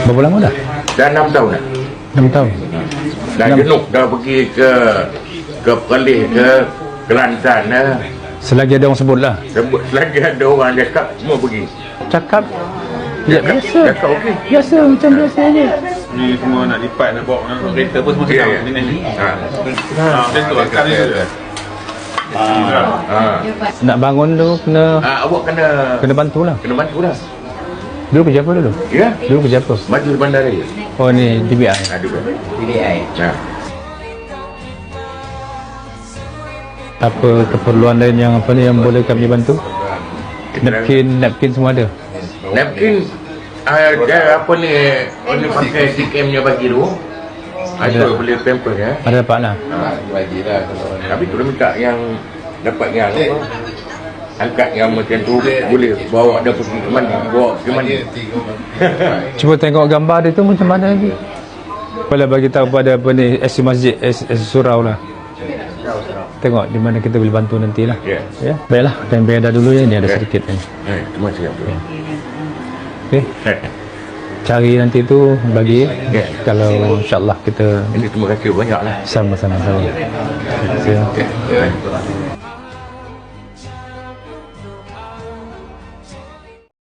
Berapa lama dah? Dah 6 tahun dah. 6 tahun. Dah jenuh dah pergi ke Perlis, ke Kelantan dah. Selagi ada orang sebut lah. Sebut selagi ada orang cakap, semua pergi. Cakap ya, biasa. Cakap okey. Biasa macam biasa je. Ni semua nak lipat, nak bawa kereta pun semua Ya, kena ya. sini ni. Ha. Macam tu akal dia. Nak bangun tu kena Awak kena bantulah. kena bantulah. Dulu kerja apa dulu? Ya. Dulu kerja apa? Majlis Bandaraya. Oh ni DBI. Ada kan? TDI. Ha. Apa keperluan lain yang apa ni yang boleh kami bantu? Napkin semua ada. Napkin dia apa ni pakai CKM nya bagi tu. Ada boleh pamper ya. Ada dapat lah. Bagilah kalau Tapi tu dia minta yang dapat yang apa? Angkat yang macam tu boleh bawa dia pergi ke mana? Bawa ke mana? Cuba tengok gambar dia tu macam mana lagi. Boleh bagi tahu pada apa ni SC Masjid Surau lah. Tengok di mana kita boleh bantu nantilah. Ya. Ya. Baiklah, dan beredar dulu ya, ni ada Ya. sedikit ni. Terima kasih. Okey. Cari nanti tu bagi Ya. kalau insya-Allah kita Ini terima kasih banyak lah. sama-sama. Terima kasih. Ya.